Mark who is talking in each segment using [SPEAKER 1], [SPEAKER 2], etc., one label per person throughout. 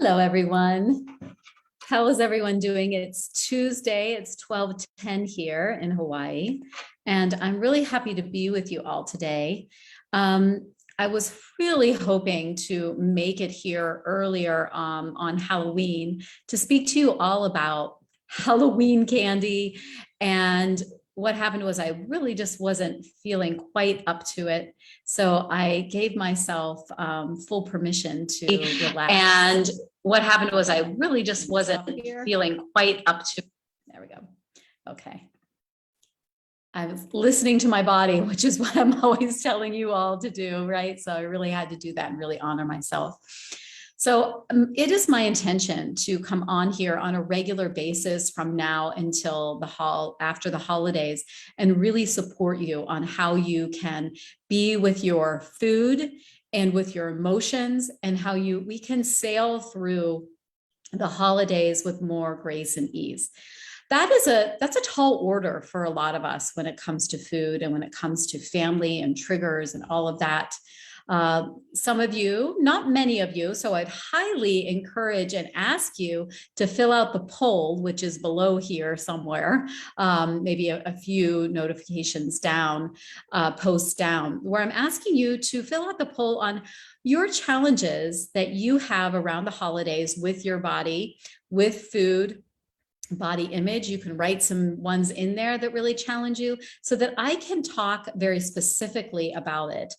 [SPEAKER 1] Hello, everyone. How is everyone doing? It's Tuesday. It's 12:10 here in Hawaii, and I'm really happy to be with you all today. I was really hoping to make it here earlier on Halloween to speak to you all about Halloween candy. And what happened was I really just wasn't feeling quite up to it. So I gave myself full permission to relax. And what happened was I really just wasn't feeling quite up to. There we go. Okay. I was listening to my body, which is what I'm always telling you all to do, right? So I really had to do that and really honor myself. So it is my intention to come on here on a regular basis from now until after the holidays and really support you on how you can be with your food and with your emotions and how we can sail through the holidays with more grace and ease. That's a tall order for a lot of us when it comes to food and when it comes to family and triggers and all of that. Some of you, not many of you, so I'd highly encourage and ask you to fill out the poll, which is below here somewhere, maybe a few notifications down, posts down, where I'm asking you to fill out the poll on your challenges that you have around the holidays with your body, with food, body image. You can write some ones in there that really challenge you so that I can talk very specifically about it.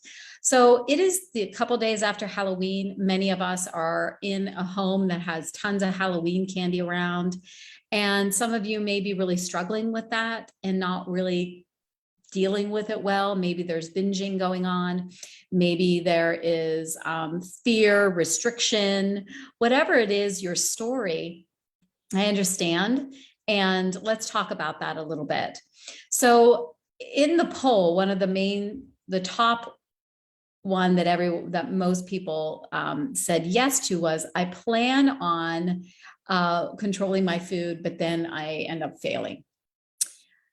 [SPEAKER 1] So it is a couple days after Halloween. Many of us are in a home that has tons of Halloween candy around. And some of you may be really struggling with that and not really dealing with it well. Maybe there's binging going on. Maybe there is fear, restriction, whatever it is, your story. I understand. And let's talk about that a little bit. So in the poll, one of the top one that most people said yes to was, I plan on controlling my food, but then I end up failing.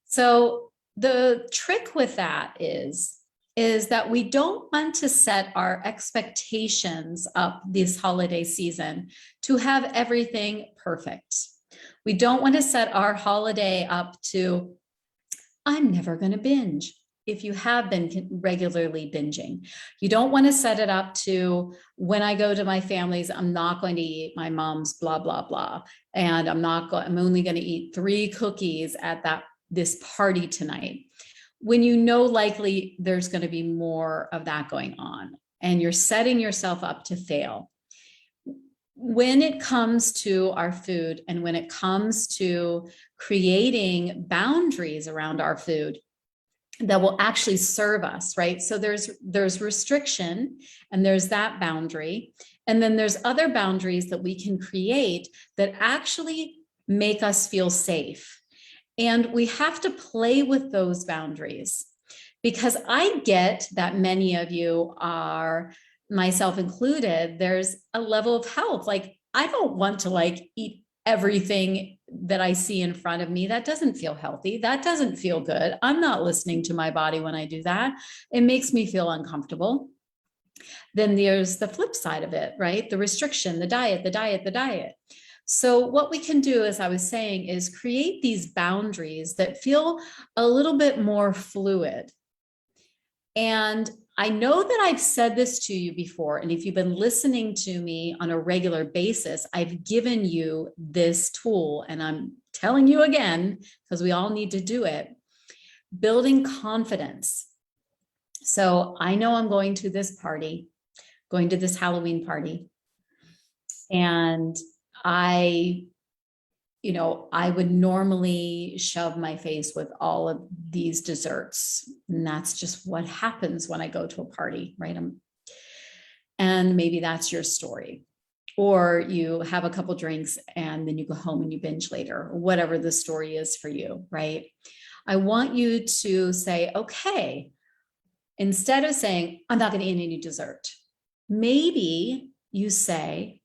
[SPEAKER 1] So the trick with that is that we don't want to set our expectations up this holiday season to have everything perfect. We don't want to set our holiday up to, I'm never going to binge. If you have been regularly binging, you don't want to set it up to, when I go to my family's, I'm not going to eat my mom's blah, blah, blah. And I'm only going to eat 3 cookies at this party tonight. When you know likely there's going to be more of that going on and you're setting yourself up to fail. When it comes to our food and when it comes to creating boundaries around our food that will actually serve us, right? So there's restriction and there's that boundary. And then there's other boundaries that we can create that actually make us feel safe. And we have to play with those boundaries, because I get that many of you are, myself included, there's a level of health. Like, I don't want to eat everything that I see in front of me. That doesn't feel healthy. That doesn't feel good. I'm not listening to my body when I do that. It makes me feel uncomfortable. Then there's the flip side of it, right? The restriction, the diet. So what we can do, as I was saying, is create these boundaries that feel a little bit more fluid. And I know that I've said this to you before, and if you've been listening to me on a regular basis, I've given you this tool, and I'm telling you again, because we all need to do it, building confidence. So I know I'm going to this Halloween party, and I would normally shove my face with all of these desserts. And that's just what happens when I go to a party, right? And maybe that's your story. Or you have a couple drinks and then you go home and you binge later, or whatever the story is for you, right? I want you to say, okay, instead of saying, I'm not going to eat any dessert, maybe you say,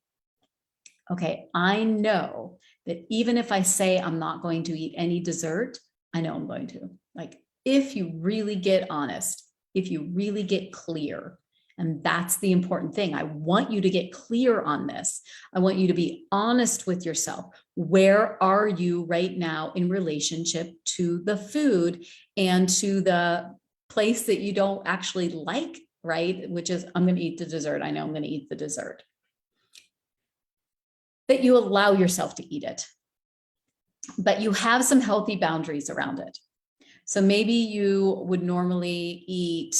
[SPEAKER 1] okay, I know that even if I say I'm not going to eat any dessert, I know I'm going to. If you really get honest, if you really get clear, And that's the important thing. I want you to get clear on this. I want you to be honest with yourself. Where are you right now in relationship to the food and to the place that you don't actually like, right? Which is, I'm going to eat the dessert. I know I'm going to eat the dessert. That you allow yourself to eat it, but you have some healthy boundaries around it. So maybe you would normally eat,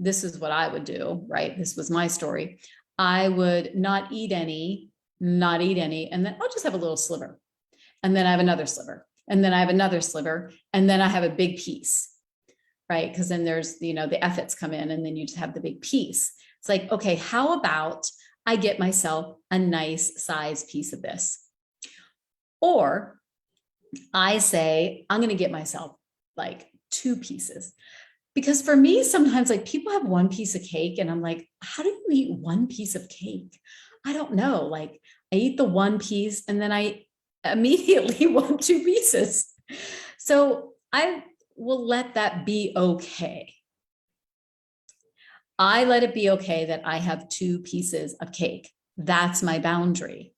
[SPEAKER 1] this is what I would do, right? This was my story. I would not eat any, and then I'll just have a little sliver. And then I have another sliver. And then I have another sliver. And then I have a big piece, right? Because then there's, the effets come in and then you just have the big piece. It's like, okay, how about I get myself a nice size piece of this? Or I say, I'm going to get myself like 2 pieces. Because for me, sometimes like people have 1 piece of cake and I'm like, how do you eat 1 piece of cake? I don't know. Like I eat the 1 piece and then I immediately want 2 pieces. So I will let that be okay. I let it be okay that I have 2 pieces of cake. That's my boundary.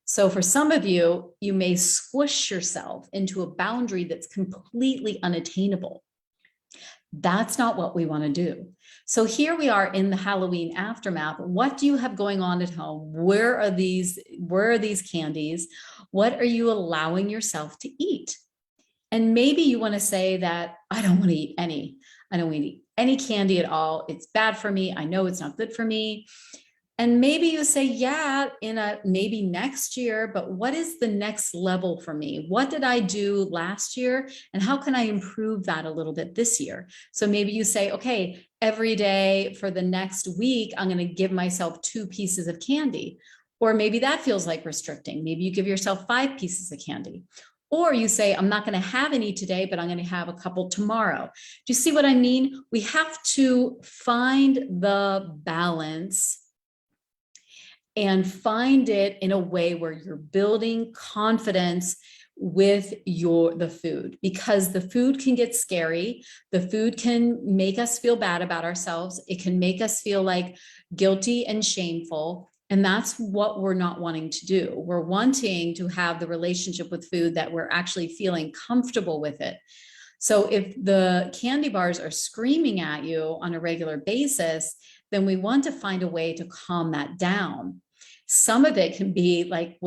[SPEAKER 1] So for some of you, you may squish yourself into a boundary that's completely unattainable. That's not what we want to do. So here we are in the Halloween aftermath. What do you have going on at home? Where are these candies? What are you allowing yourself to eat? And maybe you want to say that I don't want to eat any. I don't want to eat any candy at all. It's bad for me. I know it's not good for me. And maybe you say, yeah, maybe next year, but what is the next level for me? What did I do last year? And how can I improve that a little bit this year? So maybe you say, okay, every day for the next week, I'm going to give myself 2 pieces of candy. Or maybe that feels like restricting. Maybe you give yourself 5 pieces of candy. Or you say, I'm not going to have any today, but I'm going to have a couple tomorrow. Do you see what I mean? We have to find the balance and find it in a way where you're building confidence with the food, because the food can get scary. The food can make us feel bad about ourselves. It can make us feel like guilty and shameful. And that's what we're not wanting to do. We're wanting to have the relationship with food that we're actually feeling comfortable with it. So if the candy bars are screaming at you on a regular basis, then we want to find a way to calm that down. Some of it can be like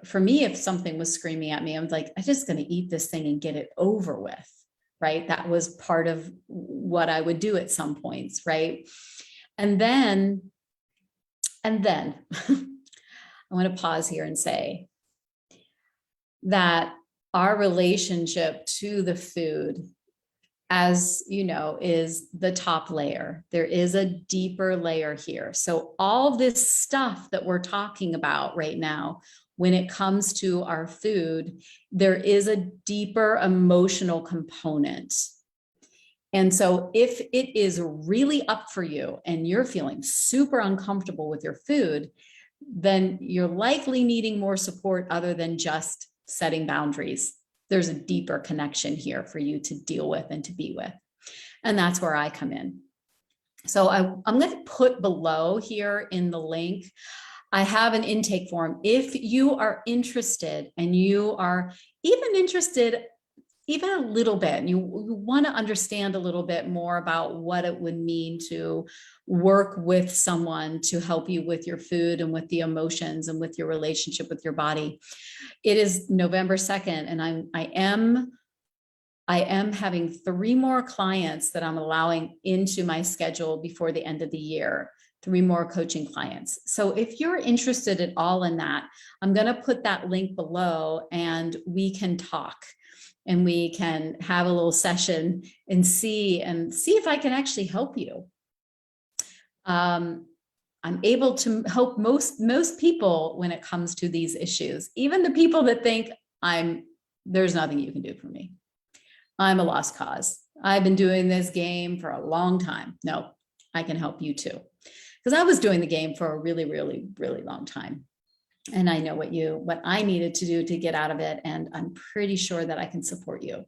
[SPEAKER 1] for me, if something was screaming at me, I'm like, I'm just going to eat this thing and get it over with, right? That was part of what I would do at some points, right? And then I want to pause here and say that our relationship to the food, as you know, is the top layer. There is a deeper layer here. So all this stuff that we're talking about right now, when it comes to our food, there is a deeper emotional component. And so if it is really up for you and you're feeling super uncomfortable with your food, then you're likely needing more support other than just setting boundaries. There's a deeper connection here for you to deal with and to be with. And that's where I come in. So I'm going to put below here in the link, I have an intake form. If you are interested and you are even interested even a little bit, and you want to understand a little bit more about what it would mean to work with someone to help you with your food and with the emotions and with your relationship with your body. It is November 2nd, and I am having 3 more clients that I'm allowing into my schedule before the end of the year. 3 more coaching clients. So if you're interested at all in that, I'm going to put that link below and we can talk. And we can have a little session and see if I can actually help you. I'm able to help most people when it comes to these issues, even the people that think there's nothing you can do for me. I'm a lost cause. I've been doing this game for a long time. No, I can help you too. Because I was doing the game for a really, really, really long time. And I know what I needed to do to get out of it. And I'm pretty sure that I can support you.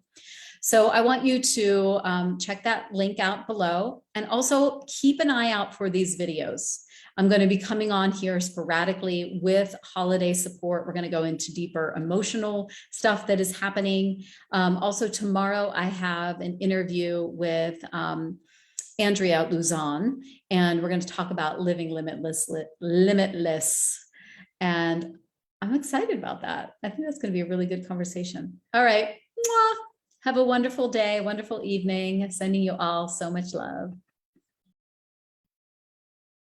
[SPEAKER 1] So I want you to check that link out below, and also keep an eye out for these videos. I'm going to be coming on here sporadically with holiday support. We're going to go into deeper emotional stuff that is happening. Also tomorrow I have an interview with Andrea Luzon, and we're going to talk about living limitless. And I'm excited about that. I think that's going to be a really good conversation. All right. Mwah. Have a wonderful day, wonderful evening. Sending you all so much love.